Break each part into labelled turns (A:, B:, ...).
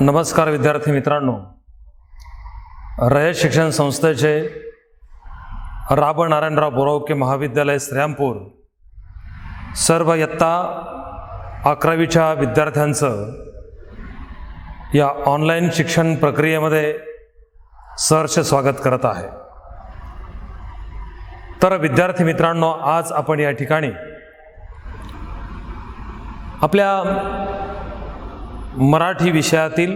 A: नमस्कार विद्यार्थी मित्रांनो, रयत शिक्षण संस्थेचे राब नारायणराव बोरावके महाविद्यालय श्रीरामपूर सर्व इयत्ता 11वीच्या विद्यार्थ्यांचं या ऑनलाईन शिक्षण प्रक्रियेमध्ये सहर्ष स्वागत करत आहे। तर विद्यार्थी मित्रांनो, आज आपण या ठिकाणी आपल्या मराठी विषयातील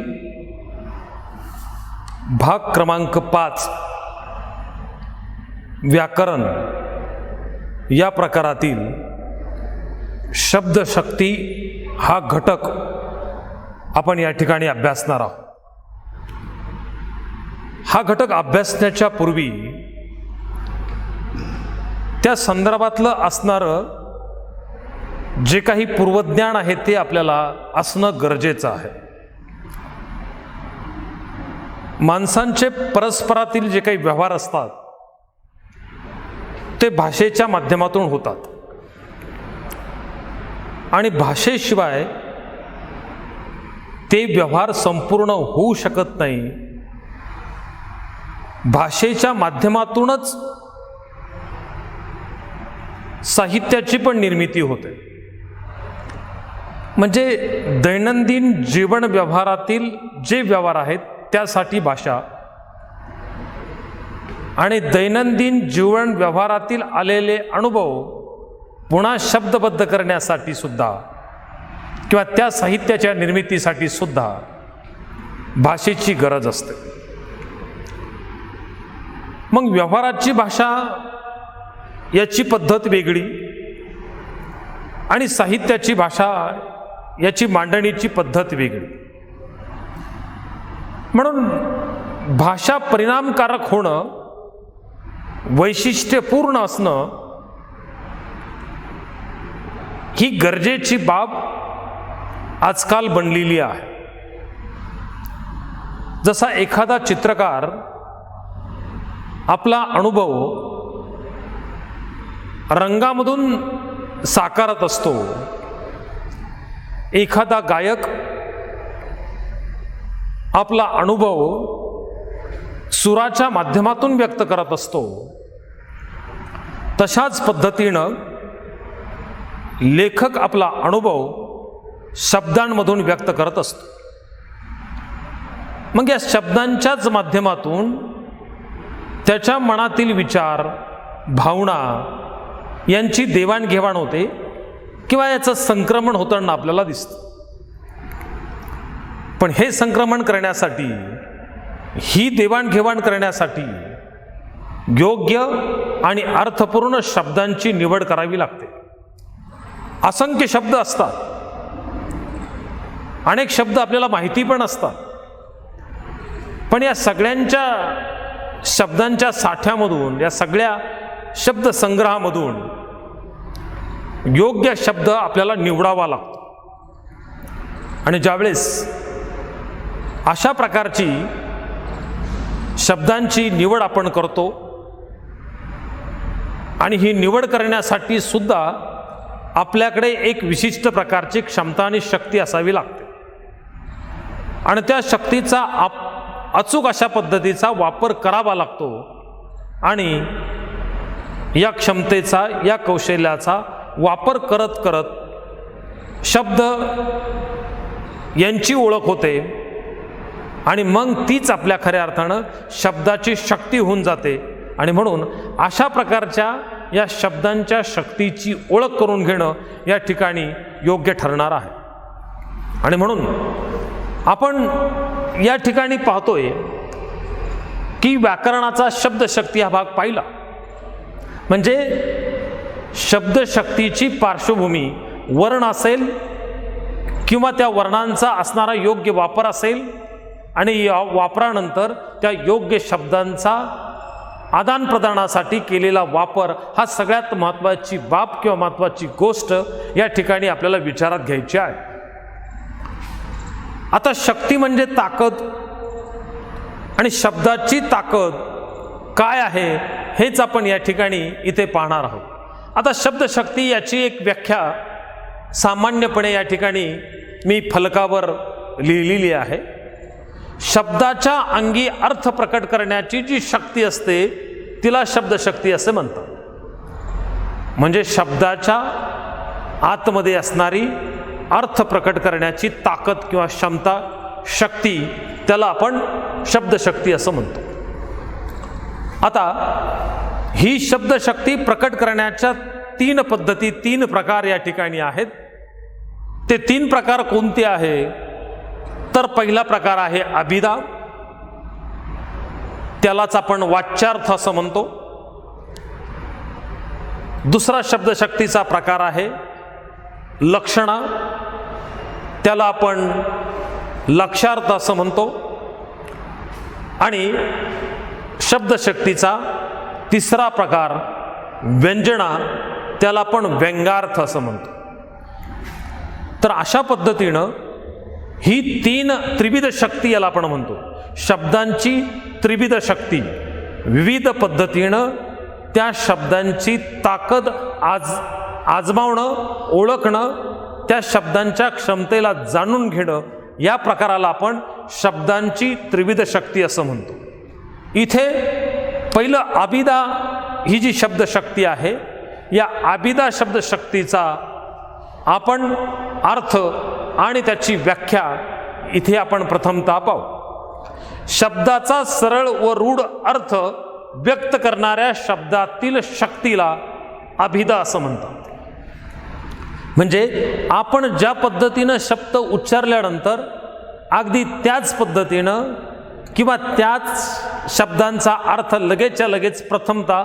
A: भाग क्रमांक 5 व्याकरण या प्रकारातील शब्दशक्ती हा घटक आपण या ठिकाणी अभ्यासणार आहोत। हा घटक अभ्यासण्याच्या पूर्वी त्या संदर्भातलं असणारं जे काही पूर्वज्ञान आहे ते आपल्याला असणं गरजेचं आहे। माणसांचे परस्परातील जे काही व्यवहार असतात ते भाषेच्या माध्यमातून होतात आणि भाषेशिवाय ते व्यवहार संपूर्ण होऊ शकत नाही। भाषेच्या माध्यमातूनच साहित्याची पण निर्मिती होते। म्हणजे दैनंदिन जीवन व्यवहारातील जे व्यवहार आहेत त्यासाठी भाषा आणि दैनंदिन जीवन व्यवहारातील आलेले अनुभव पुन्हा शब्दबद्ध करण्यासाठी सुद्धा किंवा त्या साहित्याच्या निर्मितीसाठी सुद्धा भाषेची गरज असते। मग व्यवहाराची भाषा याची पद्धत वेगळी आणि साहित्याची भाषा याची मांडणीची पद्धत वेगळी। म्हणून भाषा परिणामकारक होणं, वैशिष्ट्यपूर्ण असणं ही गरजेची बाब आजकाल बनलेली आहे। जसा एखादा चित्रकार आपला अनुभव रंगामधून साकारत असतो, एखादा गायक आपला अनुभव सुराच्या माध्यमातून व्यक्त करत असतो, तशाच पद्धतीनं लेखक आपला अनुभव शब्दांमधून व्यक्त करत असतो। मग या शब्दांच्याच माध्यमातून त्याच्या मनातील विचार, भावना यांची देवाणघेवाण होते किंवा याचं संक्रमण होताना आपल्याला दिसतं। पण हे संक्रमण करण्यासाठी, ही देवाणघेवाण करण्यासाठी योग्य आणि अर्थपूर्ण शब्दांची निवड करावी लागते। असंख्य शब्द असतात, अनेक शब्द आपल्याला माहिती पण असतात, पण या सगळ्यांच्या शब्दांच्या साठ्यामधून, या सगळ्या शब्द संग्रहामधून योग्य शब्द आपल्याला निवडावा लागतो। आणि ज्यावेळेस अशा प्रकारची शब्दांची निवड आपण करतो आणि ही निवड करण्यासाठी सुद्धा आपल्याकडे एक विशिष्ट प्रकारची क्षमता आणि शक्ती असावी लागते आणि त्या शक्तीचा अचूक अशा पद्धतीचा वापर करावा लागतो आणि या क्षमतेचा, या कौशल्याचा वापर करत करत शब्द यांची ओळख होते आणि मग तीच आपल्या खऱ्या अर्थानं शब्दाची शक्ती होऊन जाते। आणि म्हणून अशा प्रकारच्या या शब्दांच्या शक्तीची ओळख करून घेणं या ठिकाणी योग्य ठरणार आहे। आणि म्हणून आपण या ठिकाणी पाहतोय की व्याकरणाचा शब्दशक्ती हा भाग पाहिला म्हणजे शब्दशक्तीची पार्श्वभूमी वर्ण असेल किंवा त्या वर्णांचा असणारा योग्य वापर असेल आणि या वापरानंतर त्या योग्य शब्दांचा आदान प्रदानासाठी केलेला वापर हा सगळ्यात महत्त्वाची बाब किंवा महत्त्वाची गोष्ट या ठिकाणी आपल्याला विचारात घ्यायची आहे। आता शक्ती म्हणजे ताकद आणि शब्दाची ताकद काय आहे हेच आपण या ठिकाणी इथे पाहणार आहोत। आता शब्दशक्ती याची एक व्याख्या सामान्यपणे या ठिकाणी मी फलकावर लिहिलेली आहे। शब्दाच्या अंगी अर्थ प्रकट करण्याची जी शक्ती असते तिला शब्दशक्ती असे म्हणतात. म्हणजे शब्दाच्या आतमध्ये असणारी अर्थ प्रकट करण्याची ताकद किंवा क्षमता, शक्ती, त्याला आपण शब्दशक्ती असं म्हणतो. आता ही शब्दशक्ती प्रकट करण्याच्या 3 पद्धती, 3 प्रकार या ठिकाणी आहेत. ते 3 प्रकार कोणते आहे? तर पहिला प्रकार आहे अभिधा, त्यालाच आपण वाच्यार्थ असं म्हणतो. दुसरा शब्दशक्तीचा प्रकार आहे लक्षणा, त्याला आपण लक्षार्थ असं म्हणतो. आणि शब्दशक्तीचा तिसरा प्रकार व्यंजना, त्याला आपण व्यंगार्थ असं म्हणतो. तर अशा पद्धतीनं ही 3 त्रिविध शक्ती याला आपण म्हणतो. शब्दांची त्रिविध शक्ती, विविध पद्धतीनं त्या शब्दांची ताकद आजमावणं, ओळखणं, त्या शब्दांच्या क्षमतेला जाणून घेणं, या प्रकाराला आपण शब्दांची त्रिविध शक्ती असं म्हणतो. इथे पहिलं अभिधा ही जी शब्दशक्ती आहे, या अभिधा शब्दशक्तीचा आपण अर्थ आणि त्याची व्याख्या इथे आपण प्रथमतः पाहू. शब्दाचा सरळ व रूढ अर्थ व्यक्त करणाऱ्या शब्दातील शक्तीला अभिधा असं म्हणतात. म्हणजे आपण ज्या पद्धतीनं शब्द उच्चारल्यानंतर अगदी त्याच पद्धतीनं किंवा त्याच शब्दांचा अर्थ लगेचच्या लगेच प्रथमतः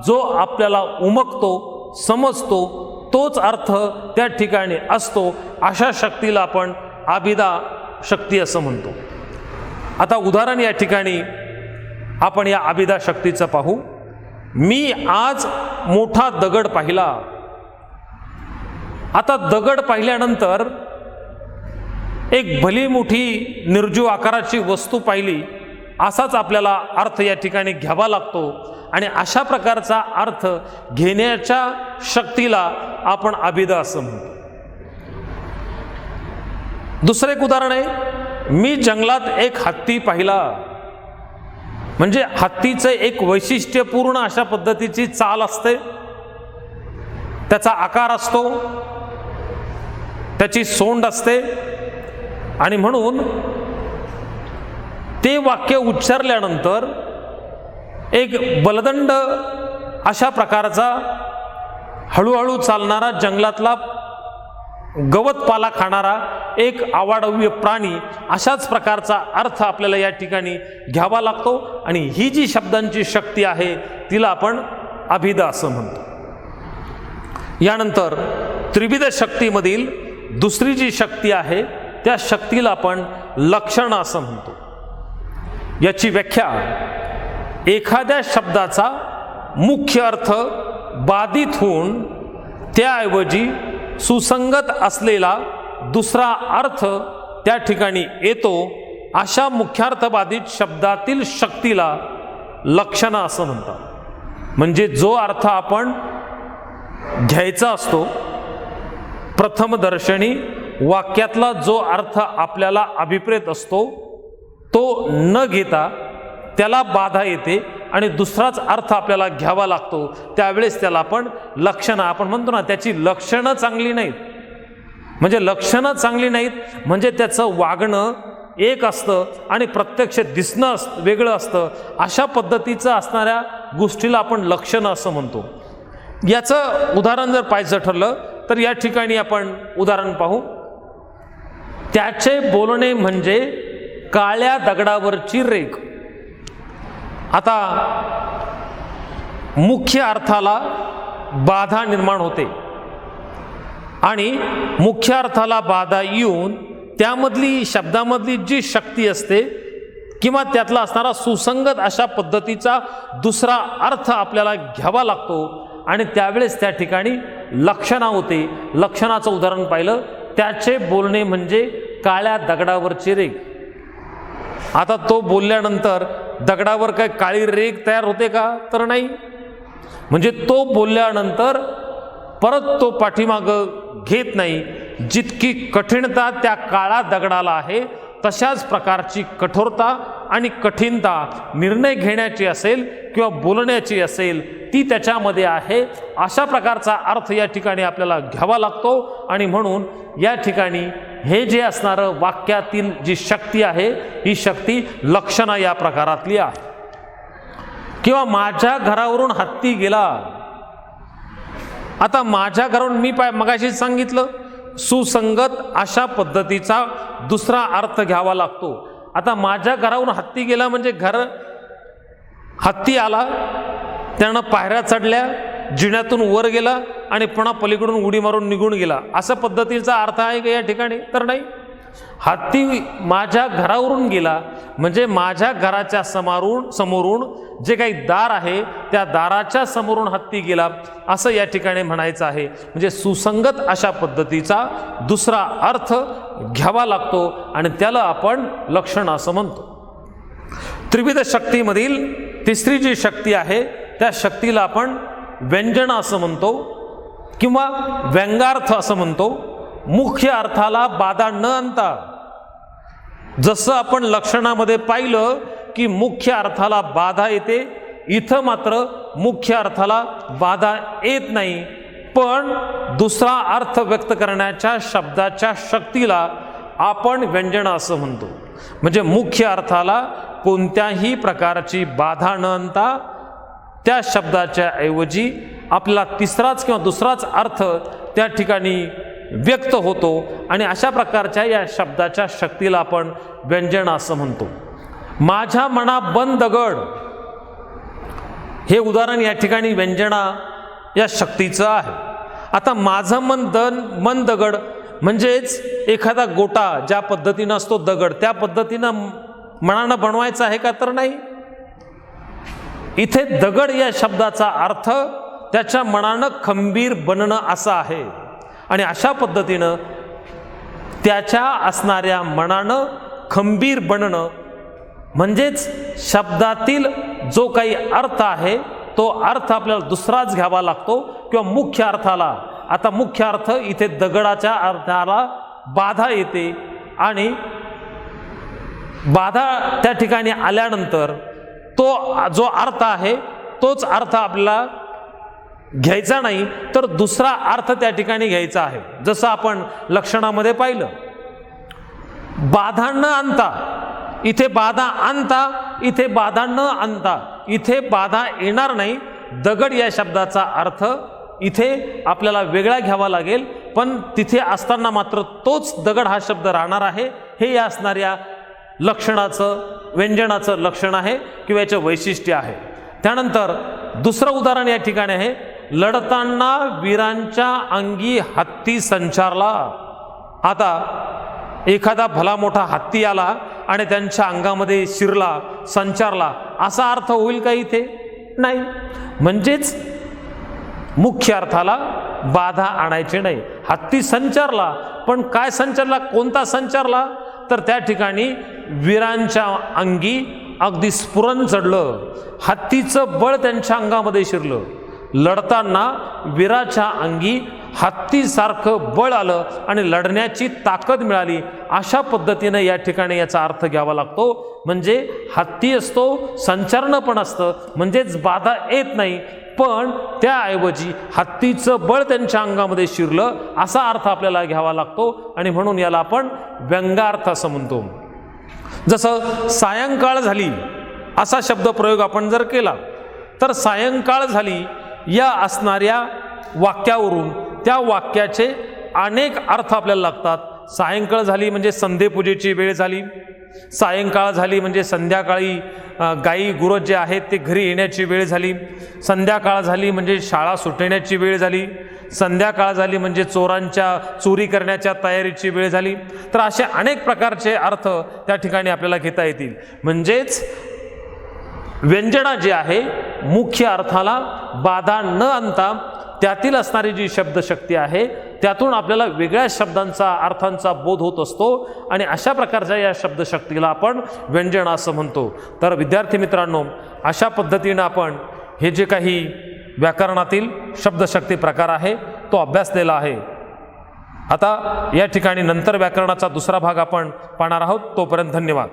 A: जो आपल्याला उमगतो, समजतो, तोच अर्थ त्या ठिकाणी असतो, अशा शक्तीला आपण अभिधा शक्ती असं म्हणतो. आता उदाहरण या ठिकाणी आपण या अभिधा शक्तीचं पाहू. मी आज मोठा दगड पाहिला. आता दगड पाहिल्यानंतर एक भली मोठी निर्जीव आकाराची वस्तू पाहिली, असाच आपल्याला अर्थ या ठिकाणी घ्यावा लागतो. आणि अशा प्रकारचा अर्थ घेण्याच्या शक्तीला आपण अभिधा असं म्हणतो. दुसरं एक उदाहरण आहे, मी जंगलात एक हत्ती पाहिला. म्हणजे हत्तीचं एक वैशिष्ट्यपूर्ण अशा पद्धतीची चाल असते, त्याचा आकार असतो, त्याची सोंड असते. आणि म्हणून ते वाक्य उच्चारल्यानंतर एक बलदंड अशा प्रकारचा हळूहळू चालणारा, जंगलातला गवतपाला खाणारा एक आवाढव्य प्राणी, अशाच प्रकारचा अर्थ आपल्याला या ठिकाणी घ्यावा लागतो. आणि ही जी शब्दांची शक्ती आहे तिला आपण अभिधा असं म्हणतो. यानंतर त्रिविध शक्तीमधील दुसरी जी शक्ती आहे त्या शक्तीला आपण लक्षण असं म्हणतो. याची व्याख्या, एखाद्या शब्दाचा मुख्य अर्थ बाधित होऊन त्याऐवजी सुसंगत असलेला दुसरा अर्थ त्या ठिकाणी येतो, अशा मुख्यार्थबाधित शब्दातील शक्तीला लक्षण असं म्हणतात. म्हणजे जो अर्थ आपण घ्यायचा असतो, प्रथमदर्शनी वाक्यातला जो अर्थ आपल्याला अभिप्रेत असतो तो न घेता त्याला बाधा येते आणि दुसराच अर्थ आपल्याला घ्यावा लागतो, त्यावेळेस त्याला आपण लक्षणं, आपण म्हणतो ना त्याची लक्षणं चांगली नाहीत. म्हणजे लक्षणं चांगली नाहीत म्हणजे त्याचं वागणं एक असतं आणि प्रत्यक्ष दिसणं वेगळं असतं. अशा पद्धतीचं असणाऱ्या गोष्टीला आपण लक्षणं असं म्हणतो. याचं उदाहरण जर पाहायचं ठरलं तर या ठिकाणी आपण उदाहरण पाहू. त्याचे बोलणे म्हणजे काळ्या दगडावरची रेघ. आता मुख्य अर्थाला बाधा निर्माण होते आणि मुख्य अर्थाला बाधा येऊन त्यामधली, शब्दामधली जी शक्ती असते किंवा त्यातला असणारा सुसंगत अशा पद्धतीचा दुसरा अर्थ आपल्याला घ्यावा लागतो आणि त्यावेळेस त्या ठिकाणी लक्षणा होते. लक्षणाचं उदाहरण पाहिलं, त्याचे बोलणे म्हणजे काळ्या दगडावरची रेघ. आता तो बोलल्यानंतर दगडावर काय काळी रेघ तयार होते का? तर नाही. म्हणजे तो बोलल्यानंतर परत तो पाठीमागं घेत नाही. जितकी कठीणता त्या काळ्या दगडाला आहे तशाच प्रकारची कठोरता आणि कठीणता निर्णय घेण्याची असेल किंवा बोलण्याची असेल ती त्याच्यामध्ये आहे. अशा प्रकारचा अर्थ या ठिकाणी आपल्याला घ्यावा लागतो. आणि म्हणून या ठिकाणी हे जे असणारं वाक्यातील जी शक्ती आहे ही शक्ती लक्षणा या प्रकारातली आहे. किंवा माझ्या घरावरून हत्ती गेला. आता माझ्या घरावरून मी मगाशी सांगितलं सुसंगत अशा पद्धतीचा दुसरा अर्थ घ्यावा लागतो. आता माझ्या घरावरून हत्ती गेला म्हणजे हत्ती आला, त्यानं पायऱ्या चढल्या, जिन्यातून वर गेला आणि पुन्हा पलीकडून उडी मारून निघून गेला, अशा पद्धतीचा अर्थ आहे का या ठिकाणी? तर नाही. हत्ती माझ्या घरावरून गेला म्हणजे माझ्या घराच्या समोरून जे काही दार आहे त्या दाराच्या समोरून हत्ती गेला असं या ठिकाणी म्हणायचं आहे. म्हणजे सुसंगत अशा पद्धतीचा दुसरा अर्थ घ्यावा लागतो आणि त्याला आपण लक्षण असं म्हणतो. त्रिविध शक्तीमधील तिसरी जी शक्ती आहे त्या शक्तीला आपण व्यंजन असं म्हणतो किंवा व्यंगार्थ असं म्हणतो. मुख्य अर्थाला बाधा न आणता, जसं आपण लक्षणामध्ये पाहिलं की मुख्य अर्थाला बाधा येते, इथं मात्र मुख्य अर्थाला बाधा येत नाही, पण दुसरा अर्थ व्यक्त करण्याच्या शब्दाच्या शक्तीला आपण व्यंजन असं म्हणतो. म्हणजे मुख्य अर्थाला कोणत्याही प्रकारची बाधा न आणता त्या शब्दाच्या ऐवजी आपला तिसराच किंवा दुसराच अर्थ त्या ठिकाणी व्यक्त होतो आणि अशा प्रकारच्या या शब्दाच्या शक्तीला आपण व्यंजन असं म्हणतो. माझ्या मना बंद दगड हे उदाहरण या ठिकाणी व्यंजना या शक्तीचं आहे. आता माझं मन दगड म्हणजेच एखादा गोटा ज्या पद्धतीनं असतो दगड त्या पद्धतीनं मनानं बनवायचा आहे का? तर नाही. इथे दगड या शब्दाचा अर्थ त्याच्या मनानं खंबीर बनणं असा आहे आणि अशा पद्धतीनं त्याच्या असणाऱ्या मनानं खंबीर बनणं म्हणजेच शब्दातील जो काही अर्थ आहे तो अर्थ आपल्याला दुसराच घ्यावा लागतो किंवा मुख्य अर्थाला. आता मुख्य अर्थ इथे दगडाच्या अर्थाला बाधा येते आणि बाधा त्या ठिकाणी आल्यानंतर तो जो अर्थ आहे तोच अर्थ आपल्याला घ्यायचा नाही तर दुसरा अर्थ त्या ठिकाणी घ्यायचा आहे. जसं आपण लक्षणामध्ये पाहिलं बाधा न आणता, इथे बाधा आणता, इथे बाधा न आणता, इथे बाधा येणार नाही. दगड या शब्दाचा अर्थ इथे आपल्याला वेगळा घ्यावा लागेल, पण तिथे असताना मात्र तोच दगड हा शब्द राहणार आहे. हे या असणाऱ्या लक्षणाचं व्यंजनाचं लक्षण आहे किंवा याचं वैशिष्ट्य आहे. त्यानंतर दुसरं उदाहरण या ठिकाणी आहे लढताना वीरांच्या अंगी हत्ती संचारला. आता एखादा भला मोठा हत्ती आला आणि त्यांच्या अंगामध्ये शिरला, संचारला, असा अर्थ होईल का इथे? नाही. म्हणजेच मुख्य अर्थाला बाधा आणायची नाही. हत्ती संचारला, पण काय संचारला, कोणता संचारला? तर त्या ठिकाणी वीरांच्या अंगी अगदी स्फुरण चढलं, हत्तीचं बळ त्यांच्या अंगामध्ये शिरलं. लढताना वीराच्या अंगी हत्तीसारखं बळ आलं आणि लढण्याची ताकद मिळाली. अशा पद्धतीनं या ठिकाणी याचा अर्थ घ्यावा लागतो. म्हणजे हत्ती असतो, संचारणं पण असतं, म्हणजेच बाधा येत नाही, पण त्याऐवजी हत्तीचं बळ त्यांच्या अंगामध्ये शिरलं असा अर्थ आपल्याला घ्यावा लागतो आणि म्हणून याला आपण व्यंगार्थ असं म्हणतो. जसं सायंकाळ झाली असा शब्द प्रयोग आपण जर केला तर सायंकाळ झाली या असणाऱ्या वाक्यावरून त्या वाक्याचे अनेक अर्थ आपल्याला लागतात. सायंकाळ झाली म्हणजे संध्येपूजेची वेळ झाली, सायंकाळ झाली म्हणजे संध्याकाळी गाई गुरं जे आहेत ते घरी येण्याची वेळ झाली, संध्याकाळ झाली म्हणजे शाळा सुटण्याची वेळ झाली, संध्याकाळ झाली म्हणजे चोरांच्या चोरी करण्याच्या तयारीची वेळ झाली. तर असे अनेक प्रकारचे अर्थ त्या ठिकाणी आपल्याला घेता येतील. म्हणजेच व्यंजना जी आहे मुख्य अर्थाला बाधा न आणता त्यातील असणारी जी शब्दशक्ती आहे त्यातून आपल्याला वेगळ्या शब्दांचा अर्थांचा बोध होत असतो आणि अशा प्रकारच्या या शब्दशक्तीला आपण व्यंजन असं म्हणतो. तर विद्यार्थी मित्रांनो, अशा पद्धतीनं आपण हे जे काही व्याकरणातील शब्दशक्ती प्रकार आहे तो अभ्यासलेला आहे. आता या ठिकाणी नंतर व्याकरणाचा दुसरा भाग आपण पाहणार आहोत. तोपर्यंत धन्यवाद.